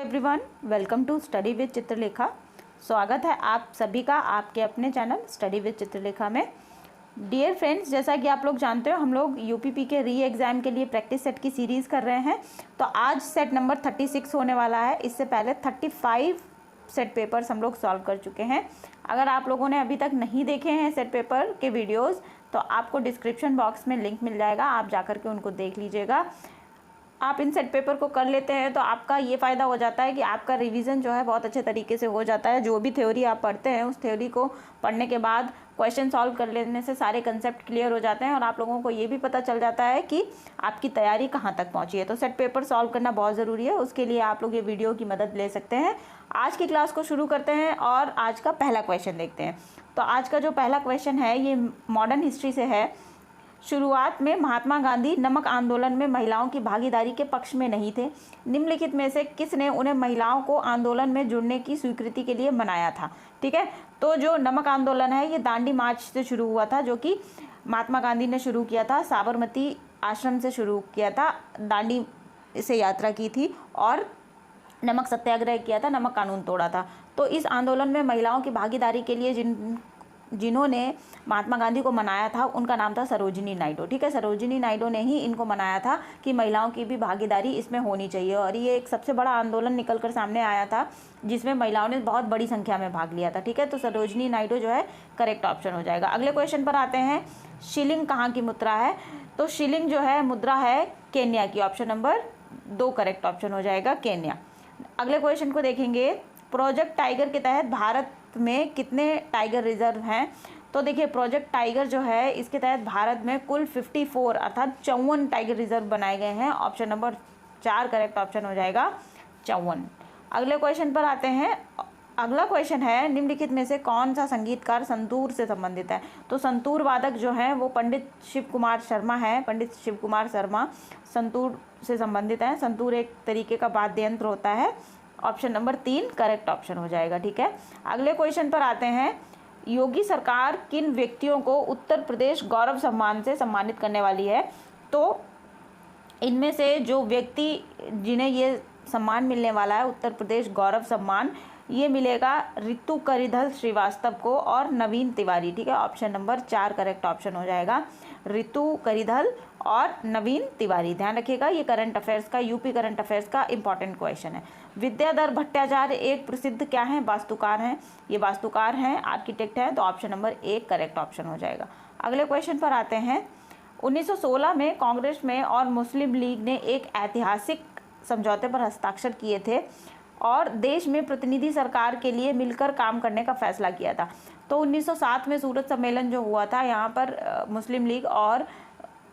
Everyone, welcome to study with Chitralekha. स्वागत है आप सभी का आपके अपने चैनल स्टडी विद चित्रलेखा में। डियर फ्रेंड्स, जैसा कि आप लोग जानते हो हम लोग यूपीपी के री एग्ज़ाम के लिए प्रैक्टिस सेट की सीरीज़ कर रहे हैं। तो आज सेट नंबर 36 होने वाला है। इससे पहले 35 सेट पेपर्स हम लोग सॉल्व कर चुके हैं। अगर आप लोगों ने अभी तक नहीं देखे हैं सेट पेपर के वीडियोज़ तो आपको डिस्क्रिप्शन बॉक्स में लिंक मिल जाएगा, आप जाकर के उनको देख लीजिएगा। आप इन सेट पेपर को कर लेते हैं तो आपका ये फ़ायदा हो जाता है कि आपका रिवीजन जो है बहुत अच्छे तरीके से हो जाता है। जो भी थ्योरी आप पढ़ते हैं उस थ्योरी को पढ़ने के बाद क्वेश्चन सॉल्व कर लेने से सारे कंसेप्ट क्लियर हो जाते हैं और आप लोगों को ये भी पता चल जाता है कि आपकी तैयारी कहाँ तक पहुँची है। तो सेट पेपर सॉल्व करना बहुत ज़रूरी है, उसके लिए आप लोग ये वीडियो की मदद ले सकते हैं। आज की क्लास को शुरू करते हैं और आज का पहला क्वेश्चन देखते हैं। तो आज का जो पहला क्वेश्चन है ये मॉडर्न हिस्ट्री से है। शुरुआत में महात्मा गांधी नमक आंदोलन में महिलाओं की भागीदारी के पक्ष में नहीं थे। निम्नलिखित में से किसने उन्हें महिलाओं को आंदोलन में जुड़ने की स्वीकृति के लिए मनाया था? ठीक है, तो जो नमक आंदोलन है ये दांडी मार्च से शुरू हुआ था, जो कि महात्मा गांधी ने शुरू किया था। साबरमती आश्रम से शुरू किया था, दांडी से यात्रा की थी और नमक सत्याग्रह किया था, नमक कानून तोड़ा था। तो इस आंदोलन में महिलाओं की भागीदारी के लिए जिन्होंने महात्मा गांधी को मनाया था उनका नाम था सरोजिनी नायडू। ठीक है, सरोजिनी नायडू ने ही इनको मनाया था कि महिलाओं की भी भागीदारी इसमें होनी चाहिए और ये एक सबसे बड़ा आंदोलन निकल कर सामने आया था जिसमें महिलाओं ने बहुत बड़ी संख्या में भाग लिया था। ठीक है, तो सरोजिनी नायडू जो है करेक्ट ऑप्शन हो जाएगा। अगले क्वेश्चन पर आते हैं। शिलिंग कहाँ की मुद्रा है? तो शिलिंग जो है मुद्रा है केन्या की। ऑप्शन नंबर 2 करेक्ट ऑप्शन हो जाएगा, केन्या। अगले क्वेश्चन को देखेंगे। प्रोजेक्ट टाइगर के तहत भारत में कितने टाइगर रिजर्व हैं? तो देखिए, प्रोजेक्ट टाइगर जो है इसके तहत भारत में कुल 54 अर्थात 54 टाइगर रिजर्व बनाए गए हैं। ऑप्शन नंबर 4 करेक्ट ऑप्शन हो जाएगा, 54। अगले क्वेश्चन पर आते हैं। अगला क्वेश्चन है, निम्नलिखित में से कौन सा संगीतकार संतूर से संबंधित है? तो संतूर वादक जो है वो पंडित शिव कुमार शर्मा है। पंडित शिव कुमार शर्मा संतूर से संबंधित है। संतूर एक तरीके का वाद्य यंत्र होता है। ऑप्शन नंबर 3 करेक्ट ऑप्शन हो जाएगा। ठीक है, अगले क्वेश्चन पर आते हैं। योगी सरकार किन व्यक्तियों को उत्तर प्रदेश गौरव सम्मान से सम्मानित करने वाली है? तो इनमें से जो व्यक्ति जिन्हें ये सम्मान मिलने वाला है उत्तर प्रदेश गौरव सम्मान, ये मिलेगा ऋतु करिधल श्रीवास्तव को और नवीन तिवारी। ठीक है, ऑप्शन नंबर 4 करेक्ट ऑप्शन हो जाएगा, ऋतु करिधल और नवीन तिवारी। ध्यान रखिएगा, ये करंट अफेयर्स का, यूपी करंट अफेयर्स का इंपॉर्टेंट क्वेश्चन है। विद्याधर भट्टाचार्य एक प्रसिद्ध क्या है? वास्तुकार हैं। ये वास्तुकार हैं, आर्किटेक्ट हैं, तो ऑप्शन नंबर 1 करेक्ट ऑप्शन हो जाएगा। अगले क्वेश्चन पर आते हैं। 1916 में कांग्रेस में और मुस्लिम लीग ने एक ऐतिहासिक समझौते पर हस्ताक्षर किए थे और देश में प्रतिनिधि सरकार के लिए मिलकर काम करने का फैसला किया था। तो 1907 में सूरत सम्मेलन जो हुआ था, यहाँ पर मुस्लिम लीग और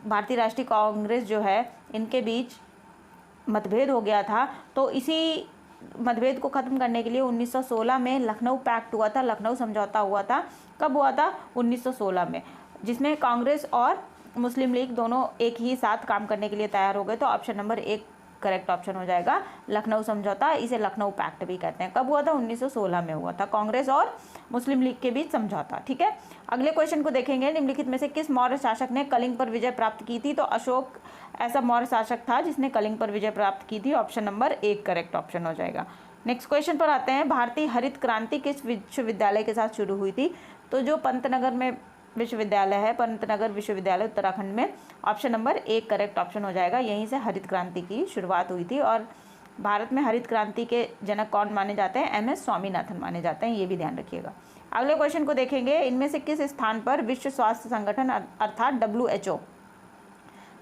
भारतीय राष्ट्रीय कांग्रेस जो है इनके बीच मतभेद हो गया था। तो इसी मतभेद को ख़त्म करने के लिए 1916 में लखनऊ पैक्ट हुआ था, लखनऊ समझौता हुआ था। कब हुआ था? 1916 में, जिसमें कांग्रेस और मुस्लिम लीग दोनों एक ही साथ काम करने के लिए तैयार हो गए। तो ऑप्शन नंबर 1 करेक्ट ऑप्शन हो जाएगा, लखनऊ समझौता। इसे लखनऊ पैक्ट भी कहते हैं। कब हुआ था? 1916 में हुआ था, कांग्रेस और मुस्लिम लीग के बीच समझौता। ठीक है, अगले क्वेश्चन को देखेंगे। निम्नलिखित में से किस मौर्य शासक ने कलिंग पर विजय प्राप्त की थी? तो अशोक ऐसा मौर्य शासक था जिसने कलिंग पर विजय प्राप्त की थी। ऑप्शन नंबर 1 करेक्ट ऑप्शन हो जाएगा। नेक्स्ट क्वेश्चन पर आते हैं। भारतीय हरित क्रांति किस विश्वविद्यालय के साथ शुरू हुई थी? तो जो पंतनगर में विश्वविद्यालय है, पंतनगर विश्वविद्यालय उत्तराखंड में, ऑप्शन नंबर 1 करेक्ट ऑप्शन हो जाएगा। यहीं से हरित क्रांति की शुरुआत हुई थी और भारत में हरित क्रांति के जनक कौन माने जाते हैं? MS स्वामीनाथन माने जाते हैं, ये भी ध्यान रखिएगा। अगले क्वेश्चन को देखेंगे। इनमें से किस स्थान पर विश्व स्वास्थ्य संगठन अर्थात WHO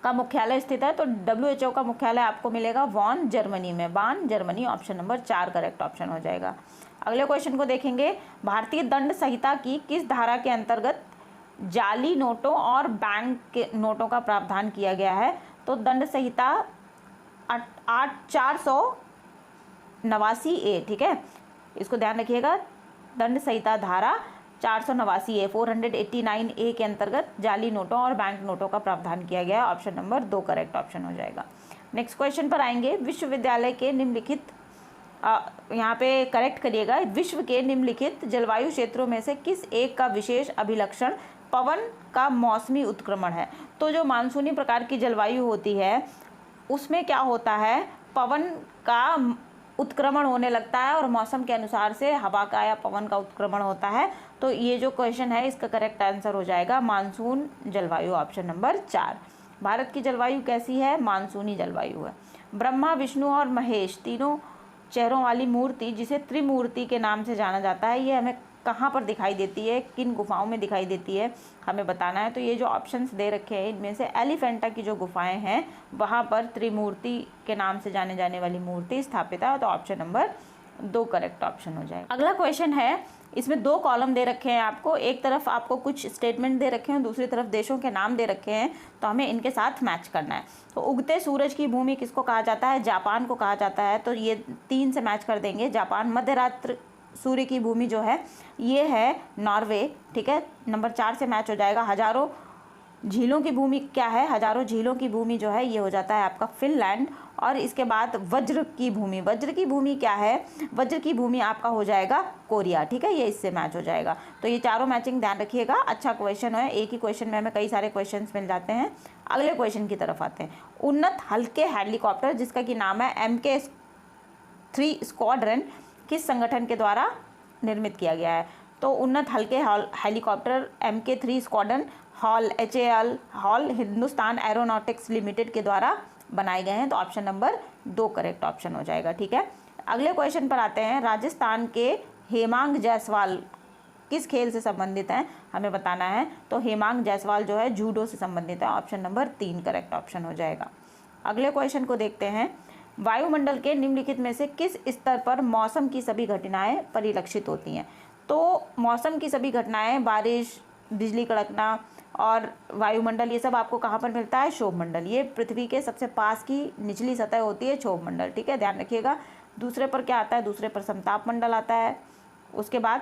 का मुख्यालय स्थित है? तो WHO का मुख्यालय आपको मिलेगा वॉन, जर्मनी में। बान, Germany. Option number 4 correct option हो जाएगा। अगले क्वेश्चन को देखेंगे। भारतीय दंड संहिता की किस धारा के अंतर्गत जाली नोटों और बैंक के नोटों का प्रावधान किया गया है? तो दंड संहिता 489A। ठीक है, इसको ध्यान रखिएगा। दंड संहिता धारा 489A 489A के अंतर्गत जाली नोटों और बैंक नोटों का प्रावधान किया गया है। ऑप्शन नंबर 2 करेक्ट ऑप्शन हो जाएगा। नेक्स्ट क्वेश्चन पर आएंगे। विश्वविद्यालय के निम्नलिखित, यहाँ पे करेक्ट करिएगा, विश्व के निम्नलिखित जलवायु क्षेत्रों में से किस एक का विशेष अभिलक्षण पवन का मौसमी उत्क्रमण है? तो जो मानसूनी प्रकार की जलवायु होती है उसमें क्या होता है, पवन का उत्क्रमण होने लगता है और मौसम के अनुसार से हवा का या पवन का उत्क्रमण होता है। तो ये जो क्वेश्चन है इसका करेक्ट आंसर हो जाएगा मानसून जलवायु, ऑप्शन नंबर 4। भारत की जलवायु कैसी है? मानसूनी जलवायु है। ब्रह्मा, विष्णु और महेश तीनों चेहरों वाली मूर्ति, जिसे त्रिमूर्ति के नाम से जाना जाता है, ये हमें कहाँ पर दिखाई देती है, किन गुफाओं में दिखाई देती है, हमें बताना है। तो ये जो ऑप्शंस दे रखे हैं इनमें से एलिफेंटा की जो गुफाएं हैं वहाँ पर त्रिमूर्ति के नाम से जाने जाने वाली मूर्ति स्थापित है। तो ऑप्शन नंबर 2 करेक्ट ऑप्शन हो जाएगा। अगला क्वेश्चन है, इसमें 2 कॉलम दे रखे हैं आपको, एक तरफ आपको कुछ स्टेटमेंट दे रखे हैं, दूसरी तरफ देशों के नाम दे रखे हैं, तो हमें इनके साथ मैच करना है। तो उगते सूरज की भूमि किसको कहा जाता है? जापान को कहा जाता है। तो ये 3 से मैच कर देंगे, जापान। मध्यरात्र सूर्य की भूमि जो है ये है नॉर्वे, ठीक है, नंबर 4 से मैच हो जाएगा। हजारों झीलों की भूमि क्या है? हजारों झीलों की भूमि जो है ये हो जाता है आपका फिनलैंड। और इसके बाद वज्र की भूमि, वज्र की भूमि क्या है? वज्र की भूमि आपका हो जाएगा कोरिया, ठीक है, ये इससे मैच हो जाएगा। तो ये चारों मैचिंग ध्यान रखिएगा। अच्छा क्वेश्चन है, एक ही क्वेश्चन में हमें कई सारे क्वेश्चंस मिल जाते हैं। अगले क्वेश्चन की तरफ आते हैं। उन्नत हल्के हेलीकॉप्टर जिसका कि नाम है MK3 स्क्वाड्रन किस संगठन के द्वारा निर्मित किया गया है? तो उन्नत हल्के helicopter MK3 squadron hall Hindustan aeronautics limited के द्वारा बनाए गए हैं। तो ऑप्शन नंबर 2 करेक्ट ऑप्शन हो जाएगा, ठीक है। अगले क्वेश्चन पर आते हैं। राजस्थान के हेमांग जायसवाल किस खेल से संबंधित हैं, हमें बताना है। तो हेमांग जायसवाल जो है जूडो से संबंधित है। ऑप्शन नंबर 3 करेक्ट ऑप्शन हो जाएगा। अगले क्वेश्चन को देखते हैं। वायुमंडल के निम्नलिखित में से किस स्तर पर मौसम की सभी घटनाएं परिलक्षित होती हैं? तो मौसम की सभी घटनाएं, बारिश, बिजली कड़कना और वायुमंडल, ये सब आपको कहाँ पर मिलता है? क्षोभमंडल। ये पृथ्वी के सबसे पास की निचली सतह होती है क्षोभमंडल, ठीक है, ध्यान रखिएगा। दूसरे पर क्या आता है? दूसरे पर समताप मंडल आता है। उसके बाद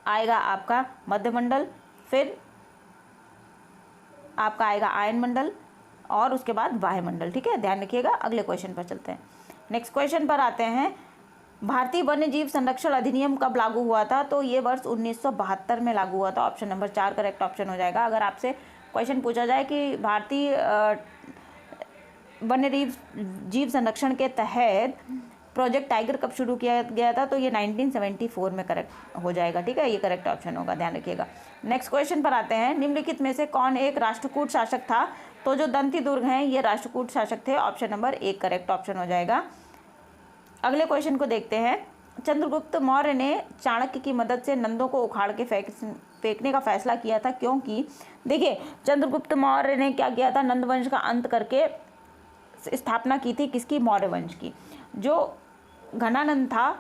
आएगा आपका मध्यमंडल, फिर आपका आएगा आयनमंडल और उसके बाद वायुमंडल, ठीक है, ध्यान रखिएगा। अगले क्वेश्चन पर चलते हैं। नेक्स्ट क्वेश्चन पर आते हैं। भारतीय वन्यजीव संरक्षण अधिनियम कब लागू हुआ था? तो ये वर्ष 1972 में लागू हुआ था। ऑप्शन नंबर 4 करेक्ट ऑप्शन हो जाएगा। अगर आपसे क्वेश्चन पूछा जाए कि भारतीय वन्यजीव संरक्षण के तहत प्रोजेक्ट टाइगर कब शुरू किया गया था? तो ये 1974 में करेक्ट हो जाएगा, ठीक है, ये करेक्ट ऑप्शन होगा, ध्यान रखिएगा। नेक्स्ट क्वेश्चन पर आते हैं। निम्नलिखित में से कौन एक राष्ट्रकूट शासक था? तो जो दंती दुर्ग हैं ये राष्ट्रकूट शासक थे। ऑप्शन नंबर 1 करेक्ट ऑप्शन हो जाएगा। अगले क्वेश्चन को देखते हैं। चंद्रगुप्त मौर्य ने चाणक्य की मदद से नंदों को उखाड़ के फेंकने का फैसला किया था, क्योंकि देखिए चंद्रगुप्त मौर्य ने क्या किया था? नंद वंश का अंत करके स्थापना की थी किसकी? मौर्य वंश की। जो घनानंद था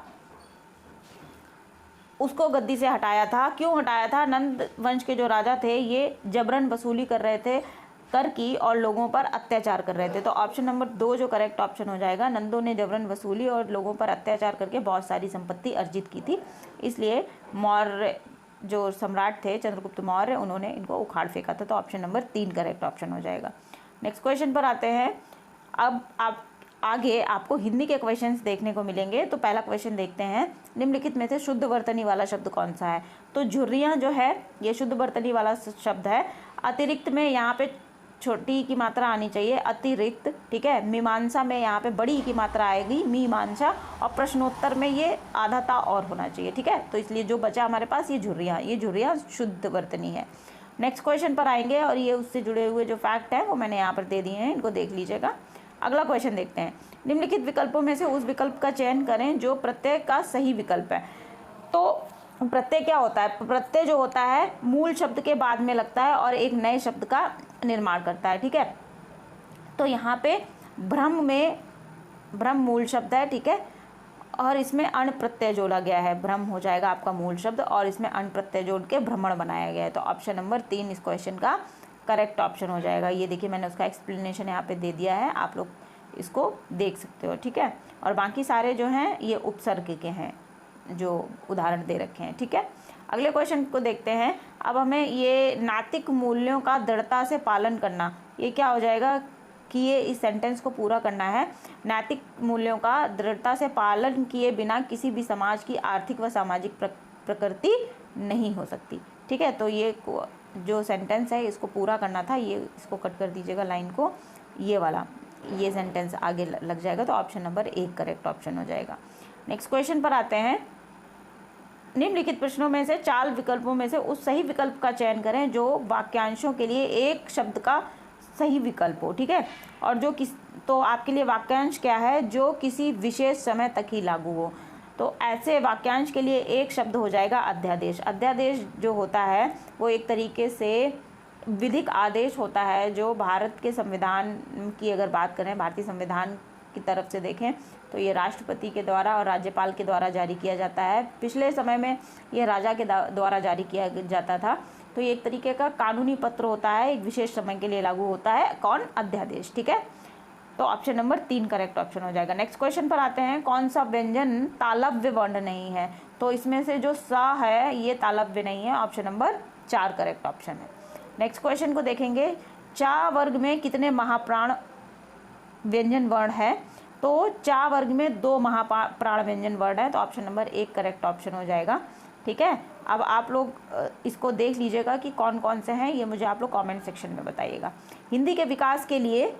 उसको गद्दी से हटाया था। क्यों हटाया था? नंद वंश के जो राजा थे ये जबरन वसूली कर रहे थे कर की और लोगों पर अत्याचार कर रहे थे। तो ऑप्शन नंबर 2 जो करेक्ट ऑप्शन हो जाएगा। नंदों ने जबरन वसूली और लोगों पर अत्याचार करके बहुत सारी संपत्ति अर्जित की थी, इसलिए मौर्य जो सम्राट थे चंद्रगुप्त मौर्य उन्होंने इनको उखाड़ फेंका था। तो ऑप्शन नंबर 3 करेक्ट ऑप्शन हो जाएगा। नेक्स्ट क्वेश्चन पर आते हैं। अब आप आगे आपको हिंदी के क्वेश्चंस देखने को मिलेंगे। तो पहला क्वेश्चन देखते हैं। निम्नलिखित में से शुद्ध वर्तनी वाला शब्द कौन सा है? तो झुर्रियाँ जो है ये शुद्ध वर्तनी वाला शब्द है। अतिरिक्त में यहाँ पे छोटी की मात्रा आनी चाहिए, अतिरिक्त, ठीक है। मीमांसा में यहाँ पे बड़ी की मात्रा आएगी, मीमांसा। और प्रश्नोत्तर में ये आधा ता और होना चाहिए, ठीक है। तो इसलिए जो बचा हमारे पास ये झुर्रियाँ शुद्ध वर्तनी है। नेक्स्ट क्वेश्चन पर आएंगे और ये उससे जुड़े हुए जो फैक्ट हैं वो मैंने यहाँ पर दे दिए हैं, इनको देख लीजिएगा। अगला क्वेश्चन देखते हैं। निम्नलिखित विकल्पों में से उस विकल्प का चयन करें जो प्रत्यय का सही विकल्प है। तो प्रत्यय क्या होता है? प्रत्यय जो होता है मूल शब्द के बाद में लगता है और एक नए शब्द का निर्माण करता है, ठीक है। तो यहाँ पे भ्रम मूल शब्द है, ठीक है, और इसमें अण प्रत्यय जोड़ा गया है। भ्रम हो जाएगा आपका मूल शब्द और इसमें अण प्रत्यय जोड़ के भ्रमण बनाया गया है। तो ऑप्शन नंबर 3 इस क्वेश्चन का करेक्ट ऑप्शन हो जाएगा। ये देखिए मैंने उसका एक्सप्लेनेशन यहाँ पे दे दिया है, आप लोग इसको देख सकते हो, ठीक है। और बाकी सारे जो हैं ये उपसर्ग के हैं जो उदाहरण दे रखे हैं, ठीक है। अगले क्वेश्चन को देखते हैं। अब हमें ये नैतिक मूल्यों का दृढ़ता से पालन करना, ये क्या हो जाएगा कि ये इस सेंटेंस को पूरा करना है। नैतिक मूल्यों का दृढ़ता से पालन किए बिना किसी भी समाज की आर्थिक व सामाजिक प्रकृति नहीं हो सकती, ठीक है। तो ये जो सेंटेंस है इसको पूरा करना था, ये इसको कट कर दीजिएगा लाइन को, ये वाला। ये सेंटेंस आगे लग जाएगा, तो ऑप्शन नंबर 1 करेक्ट ऑप्शन हो जाएगा। नेक्स्ट क्वेश्चन पर आते हैं। निम्नलिखित प्रश्नों में से 4 विकल्पों में से उस सही विकल्प का चयन करें जो वाक्यांशों के लिए एक शब्द का सही विकल्प हो, ठीक है। और जो तो आपके लिए वाक्यांश क्या है, जो किसी विशेष समय तक ही लागू हो। तो ऐसे वाक्यांश के लिए एक शब्द हो जाएगा अध्यादेश। अध्यादेश जो होता है वो एक तरीके से विधिक आदेश होता है, जो भारत के संविधान की अगर बात करें, भारतीय संविधान की तरफ से देखें तो ये राष्ट्रपति के द्वारा और राज्यपाल के द्वारा जारी किया जाता है। पिछले समय में ये राजा के द्वारा जारी किया जाता था। तो ये एक तरीके का कानूनी पत्र होता है, एक विशेष समय के लिए लागू होता है। कौन? अध्यादेश, ठीक है। तो ऑप्शन नंबर 3 करेक्ट ऑप्शन हो जाएगा। नेक्स्ट क्वेश्चन पर आते हैं। कौन सा व्यंजन तालव्य वर्ण नहीं है? तो इसमें से जो सा है ये तालव्य नहीं है, ऑप्शन नंबर 4 करेक्ट ऑप्शन है। नेक्स्ट क्वेश्चन को देखेंगे। चा वर्ग में कितने महाप्राण व्यंजन वर्ण है? तो चा वर्ग में 2 महाप्राण व्यंजन वर्ण है, तो ऑप्शन नंबर 1 करेक्ट ऑप्शन हो जाएगा, ठीक है। अब आप लोग इसको देख लीजिएगा कि कौन कौन से हैं, ये मुझे आप लोग कमेंट सेक्शन में बताइएगा। हिंदी के विकास के लिए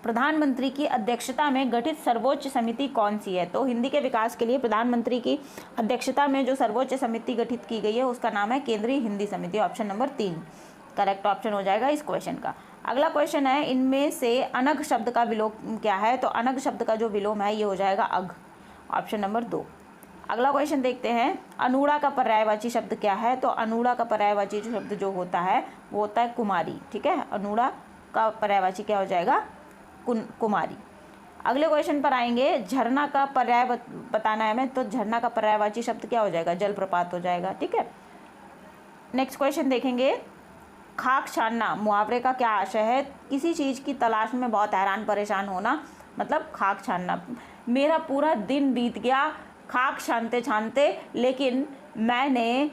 प्रधानमंत्री की अध्यक्षता में गठित सर्वोच्च समिति कौन सी है? तो हिंदी के विकास के लिए प्रधानमंत्री की अध्यक्षता में जो सर्वोच्च समिति गठित की गई है उसका नाम है केंद्रीय हिंदी समिति, ऑप्शन नंबर 3 करेक्ट ऑप्शन हो जाएगा इस क्वेश्चन का। अगला क्वेश्चन है, इनमें से अनग शब्द का विलोम क्या है? तो अनग शब्द का जो विलोम है ये हो जाएगा अघ, ऑप्शन नंबर 2। अगला क्वेश्चन देखते हैं। अनूढ़ा का पर्यायवाची शब्द क्या है? तो अनूढ़ा का पर्यायवाची शब्द जो होता है वो होता है कुमारी, ठीक है। अनूढ़ा का पर्यायवाची क्या हो जाएगा? कुमारी। अगले क्वेश्चन पर आएंगे। झरना का पर्याय बताना है हमें, तो झरना का पर्यायवाची शब्द क्या हो जाएगा? जलप्रपात हो जाएगा, ठीक है। नेक्स्ट क्वेश्चन देखेंगे। खाक छानना मुहावरे का क्या आशय है? किसी चीज़ की तलाश में बहुत हैरान परेशान होना, मतलब खाक छानना। मेरा पूरा दिन बीत गया खाक छानते छानते, लेकिन मैंने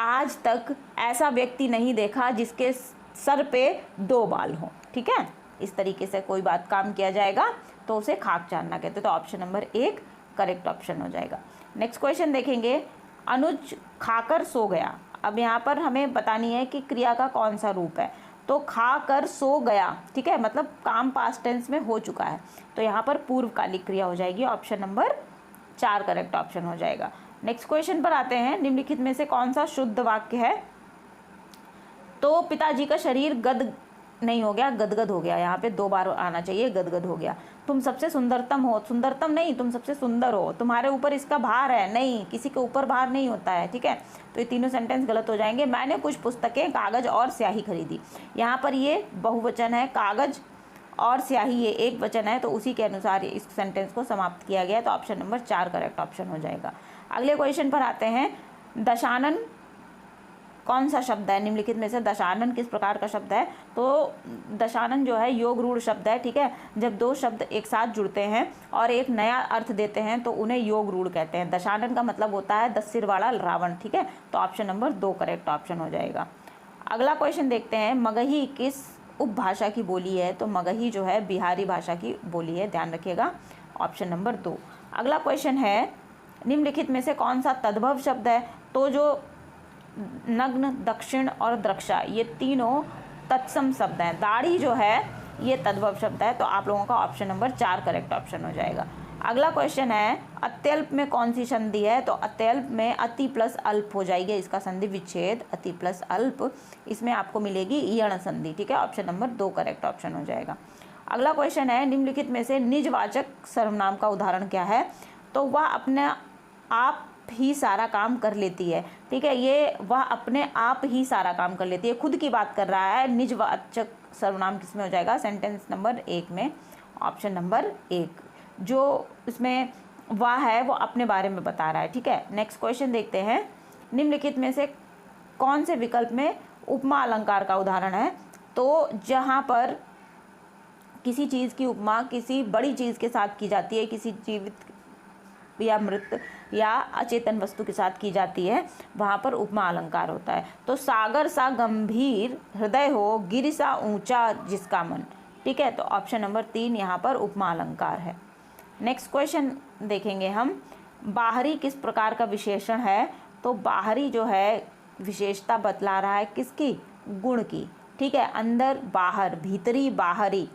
आज तक ऐसा व्यक्ति नहीं देखा जिसके सर पे 2 बाल हों, ठीक है। इस तरीके से कोई बात काम किया जाएगा तो उसे खाक छानना कहते हैं, तो ऑप्शन नंबर 1 करेक्ट ऑप्शन हो जाएगा। नेक्स्ट क्वेश्चन देखेंगे। अनुज खाकर सो गया। अब यहाँ पर हमें बतानी है कि क्रिया का कौन सा रूप है। तो खाकर सो गया, ठीक है, मतलब काम पास्ट टेंस में हो चुका है, तो यहाँ पर पूर्वकालिक क्रिया हो जाएगी, ऑप्शन नंबर 4 करेक्ट ऑप्शन हो जाएगा। नेक्स्ट क्वेश्चन पर आते हैं। निम्नलिखित में से कौन सा शुद्ध वाक्य है? तो पिताजी का शरीर गद नहीं हो गया, गदगद हो गया। यहाँ पे 2 बार आना चाहिए, गदगद हो गया। तुम सबसे सुंदरतम हो, सुंदरतम नहीं, तुम सबसे सुंदर हो। तुम्हारे ऊपर इसका भार है, नहीं, किसी के ऊपर भार नहीं होता है, ठीक है। तो ये तीनों सेंटेंस गलत हो जाएंगे। मैंने कुछ पुस्तकें, कागज और स्याही खरीदी। यहाँ पर ये बहुवचन है, कागज और स्याही ये एक वचन है, तो उसी के अनुसार इस सेंटेंस को समाप्त किया गया, तो ऑप्शन नंबर 4 करेक्ट ऑप्शन हो जाएगा। अगले क्वेश्चन पर आते हैं। दशानन कौन सा शब्द है? निम्नलिखित में से दशानन किस प्रकार का शब्द है? तो दशानन जो है योग रूढ़ शब्द है, ठीक है। जब 2 शब्द एक साथ जुड़ते हैं और एक नया अर्थ देते हैं तो उन्हें योग रूढ़ कहते हैं। दशानन का मतलब होता है 10 सिर वाला रावण, ठीक है। तो ऑप्शन नंबर 2 करेक्ट ऑप्शन हो जाएगा। अगला क्वेश्चन देखते हैं। मगही किस उपभाषा की बोली है? तो मगही जो है बिहारी भाषा की बोली है, ध्यान रखिएगा, ऑप्शन नंबर 2। अगला क्वेश्चन है। निम्नलिखित में से कौन सा तद्भव शब्द है? तो जो नग्न, दक्षिण और द्रक्षा ये तीनों तत्सम शब्द हैं। दाढ़ी जो है ये तद्भव शब्द है, तो आप लोगों का ऑप्शन नंबर 4 करेक्ट ऑप्शन हो जाएगा। अगला क्वेश्चन है। अत्यल्प में कौन सी संधि है? तो अत्यल्प में अति प्लस अल्प हो जाएगी, इसका संधि विच्छेद अति प्लस अल्प, इसमें आपको मिलेगी यण संधि, ठीक है। ऑप्शन नंबर 2 करेक्ट ऑप्शन हो जाएगा। अगला क्वेश्चन है। निम्नलिखित में से निजवाचक सर्वनाम का उदाहरण क्या है? तो वह अपने आप ही सारा काम कर लेती है, ठीक है। ये वह अपने आप ही सारा काम कर लेती है, खुद की बात कर रहा है। निजवाचक सर्वनाम किसमें हो जाएगा? सेंटेंस नंबर 1 में, ऑप्शन नंबर 1। जो इसमें वह है वो अपने बारे में बता रहा है, ठीक है। नेक्स्ट क्वेश्चन देखते हैं। निम्नलिखित में से कौन से विकल्प में उपमा अलंकार का उदाहरण है? तो जहाँ पर किसी चीज़ की उपमा किसी बड़ी चीज़ के साथ की जाती है, किसी जीवित या मृत या अचेतन वस्तु के साथ की जाती है, वहाँ पर उपमा अलंकार होता है। तो सागर सा गंभीर हृदय हो, गिरि सा ऊंचा जिसका मन, ठीक है। तो ऑप्शन नंबर 3 यहाँ पर उपमा अलंकार है। नेक्स्ट क्वेश्चन देखेंगे हम। बाहरी किस प्रकार का विशेषण है? तो बाहरी जो है विशेषता बतला रहा है किसकी? गुण की, ठीक है। अंदर बाहर, भीतरी बाहरी,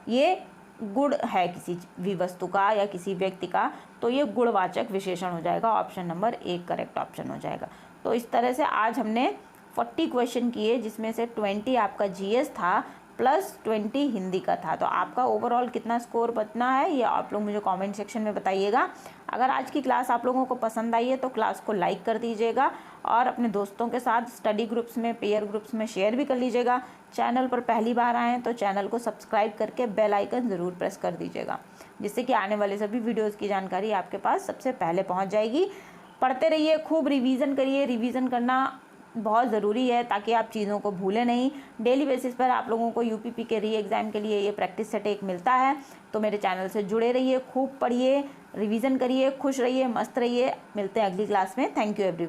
ये गुण है किसी भी वस्तु का या किसी व्यक्ति का, तो ये गुणवाचक विशेषण हो जाएगा। ऑप्शन नंबर 1 करेक्ट ऑप्शन हो जाएगा। तो इस तरह से आज हमने 40 क्वेश्चन किए, जिसमें से 20 आपका जीएस था प्लस 20 हिंदी का था। तो आपका ओवरऑल कितना स्कोर बचना है ये आप लोग मुझे कमेंट सेक्शन में बताइएगा। अगर आज की क्लास आप लोगों को पसंद आई है तो क्लास को लाइक कर दीजिएगा और अपने दोस्तों के साथ स्टडी ग्रुप्स में, पेयर ग्रुप्स में शेयर भी कर लीजिएगा। चैनल पर पहली बार आए हैं तो चैनल को सब्सक्राइब करके बेल आइकन ज़रूर प्रेस कर दीजिएगा, जिससे कि आने वाले सभी वीडियोज़ की जानकारी आपके पास सबसे पहले पहुँच जाएगी। पढ़ते रहिए, खूब रिवीजन करिए। रिवीजन करना बहुत ज़रूरी है ताकि आप चीज़ों को भूलें नहीं। डेली बेसिस पर आप लोगों को यूपीपी के री एग्ज़ाम के लिए ये प्रैक्टिस सेट एक मिलता है। तो मेरे चैनल से जुड़े रहिए, खूब पढ़िए, रिवीजन करिए, खुश रहिए, मस्त रहिए। मिलते हैं अगली क्लास में। Thank you everyone.